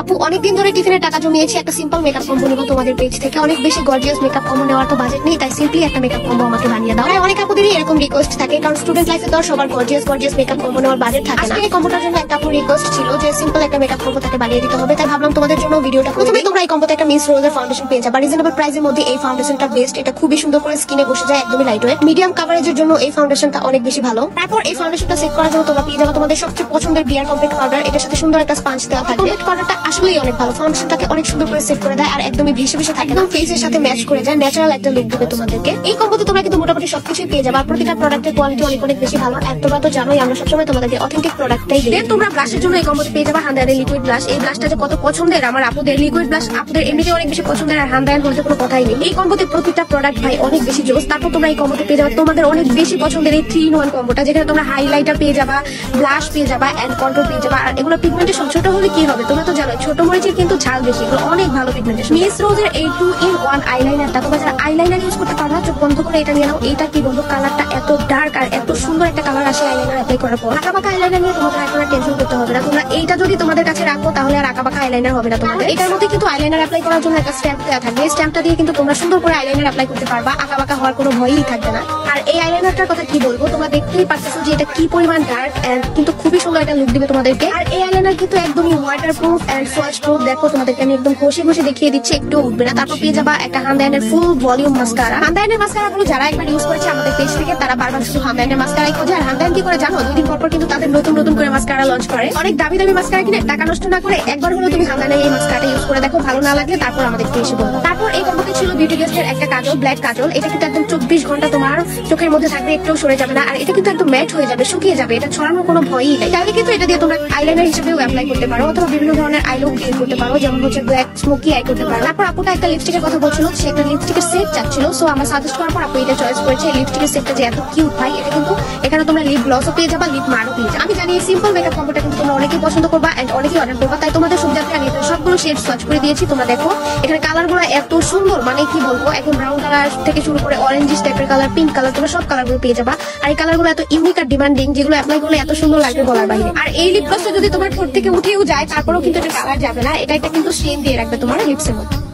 আপু অনেকদিন ধরে টিফিনের টাকা জমিয়েছি, একটা সিম্পল মেকআপ কম্বো নিবো তোমাদের পেজ থেকে। অনেক বেশি গর্জিয়াস মেকআপ কম্বো নেওয়ার তো বাজেট নেই, তাই সিম্পলি একটা মেকআপ কম্বো আমাকে বানিয়ে দাও। অনেক আপুদেরই এরকম রিকোয়েস্ট থাকে, কারণ স্টুডেন্ট লাইফে তো আর সবার গর্জিয়াস মেকআপ কম্বো নেওয়ার বাজেট থাকে না। এই কম্বোটার জন্য একটা আপুর রিকোয়েস্ট ছিল যে সিম্পল একটা মেকআপ কম্বো তাকে বানিয়ে দিতে হবে, তাই ভাবলাম তোমাদের জন্য ভিডিওটা। প্রথমে তোমরা এই কম্বোতে একটা মিস রোজের ফাউন্ডেশন পেয়ে যাবে। রিজনেবল প্রাইসের মধ্যে এই ফাউন্ডেশনটা বেস্ট। এটা খুবই সুন্দর করে স্কিনে বসে যায়, একদমই লাইট ওয়েট। মিডিয়াম কাভারেজের জন্য এই ফাউন্ডেশনটা অনেক বেশি ভালো। তারপর এই ফাউন্ডেশনটা সেট করার জন্য তোমরা পেয়ে যাবে তোমাদের সবচেয়ে পছন্দের বিয়ার কমপ্লিট পাউডার। এটার সাথে সুন্দর একটা স্পঞ্জ দেওয়া থাকে। কমপ্লিট পাউডারটা আসলেই অনেক ভালো, ফাউন্ডেশনটাকে অনেক সুন্দর করে সেট করে দেয় আর একদমই ভেসে ভেসে থাকে না, ফেসের সাথে ম্যাচ করে যায়, ন্যাচারাল একটা লুক দেবে তোমাদেরকে। এই কম্বোতে তোমরা কিন্তু মোটামুটি সবকিছুই পেয়ে যাবে আর প্রতিটা প্রোডাক্টের কোয়ালিটি অনেক বেশি ভালো। আর তোমরা তো জানোই আমরা সবসময় তোমাদেরকে অথেন্টিক প্রোডাক্টটাই দিই। তোমরা ব্লাশের জন্য এই কম্বোতে পেয়ে যাবে হান্দায়ানের লিকুইড ব্লাশ। এই ব্লাশটা যে কত পছন্দের আমার আপুদের, লিকুইড ব্লাশ আপুদের এমনিতে অনেক বেশি পছন্দের, আর হান্দায়ান বলতে কোনো কথাই নেই। এই কম্বোতে প্রতিটা প্রোডাক্ট ভাই অনেক বেশি জোস। তারপর তোমরা এই কম্বোতে পেয়ে যাবে তোমাদের অনেক বেশি পছন্দের এই 3-in-1 কম্বোটা, যেখানে তোমরা হাইলাইটার পেয়ে যাবা, ব্লাশ পেয়ে যাবা, এন্ড কন্ট্রোল পেয়ে যাবা। আর এগুলো পিগমেন্টেশন ছোট হলে কি হবে তোমরা তো জানো, ছোট মরিচের কিন্তু ঝাল বেশি, এগুলো অনেক ভালো পিগমেন্টেশন। মিস রোজের এই 2-in-1 আইলাইনারটা, তোমরা যারা আইলাইনার ইউজ করতে পারো না, চোখ বন্ধ করে এটা নিয়ে নাও। এটা কি বলবো, কালারটা এত ডার্ক আর এত সুন্দর একটা কালার আসে আইলাইনার অ্যাপ্লাই করার পর। আঁকাবাঁকা আইলাইনার নিয়ে তোমাদের এখন টেনশন করতে হবে না। তোমরা এইটা যদি তোমাদের কাছে রাখো তাহলে আর আঁকাবাঁকা আইলাইনার হবে না তোমাদের। এটার মধ্যে কিন্তু আইলাইনার অ্যাপ্লাই করার জন্য একটা স্ট্যাম্প দেওয়া থাকবে। এই স্ট্যাম্পটা দিয়ে কিন্তু তোমরা সুন্দর করে আইলাইনার অ্যাপ্লাই করতে পারবা, আঁকাবাঁকা হওয়ার কোনো ভয়ই থাকবে না। আর এই আইলাইনারটার কথা কি বলবো, তোমরা দেখতেই পাচ্ছো যে এটা কি পরিমাণ ডার্ক এন্ড কিন্তু খুবই সুন্দর একটা লুক দিবে তোমাদেরকে। আর এই আইলাইনার কিন্তু একদমই ওয়াটারপ্রুফ এন্ড সোয়াচ প্রুফ। দেখো তোমাদেরকে আমি একদম ঘষে ঘষে দেখিয়ে দিচ্ছি, একটু উঠবে না। তারপর পেয়ে যাবা একটা হান্দায়ানের ফুল ভলিউম মাস্কারা। হান্দায়ানের মাস্কারা গুলো যারা একবার ইউজ করেছে আমাদের পেজ থেকে, তারা বারবার শুধু হান্দায়ানের মাস্কারাই খোঁজে। আর হান্দায়ান কি করে জানো, 2 দিন পর কিন্তু তাদের নতুন করে মাস্কারা লঞ্চ করে। অনেক দামি মাস্কারা কিনে টাকা নষ্ট না করে একবার হলো তুমি হান্দায়ানের এই মাস্কারাটা ইউজ করে দেখো, ভালো না লাগলে তারপর আমাদেরকে এসে বলবো। তারপর এই কম্বোতে ছিল বিউটি গেস্টের একটা কাজল, ব্ল্যাক কাজল। এটা কিন্তু একদম 24 ঘন্টা তোমার চোখের মধ্যে থাকবে, একটু সরে যাবে না। আর এটা কিন্তু একদম ম্যাট হয়ে যাবে, শুকিয়ে যাবে, এটা ছড়ানোর কোনো ভয়ই নেই। তাহলে কিন্তু এটা দিয়ে তোমরা আইলাইনার হিসেবেও অ্যাপ্লাই করতে পারো, অথবা বিভিন্ন ধরনের আই লুক ক্রিয়েট করতে পারো, যেমন হচ্ছে ব্ল্যাক স্মোকি আই করতে পারো। তারপর আপুটা একটা লিপস্টিকের কথা বলছিল, সে একটা লিপস্টিকের সেট চাচ্ছিল, সো আমরা সাজেস্ট করার পর আপু এটা চয়েস করেছে। এই লিপস্টিকের সেটটা যে এত কিউট ভাই, এটা কিন্তু এখানে তোমরা লিপ গ্লসও পেয়ে যাবা, লিপ মারও পেয়ে যাবে। আমি জানি এই সিম্পল মেকআপ কম্বোটা কিন্তু তোমরা অনেকেই পছন্দ করবা এন্ড অনেকেই অর্ডার করবা, তাই তোমাদের সুবিধার্থে আমি সবগুলো শেড সোয়াচ করে দিয়েছি। তোমরা দেখো এখানে কালার গুলো এত সুন্দর, মানে কি বলবো, একদম ব্রাউন কালার থেকে শুরু করে অরেঞ্জিস টাইপের কালার, পিঙ্ক কালার, তোমরা সব কালার গুলো পেয়ে যাবা। আর এই কালার গুলো এত ইউনিক আর ডিমান্ডিং, যেগুলো অ্যাপ্লাই করলে এত সুন্দর লাগবে বলার বাইরে। আর এই লিপ গ্লসটা যদি তোমার ঠোঁট থেকে উঠেও যায় তারপরেও কিন্তু এটা কালার যাবে না, এটা কিন্তু স্টেন দিয়ে রাখবে তোমার লিপসের মধ্যে।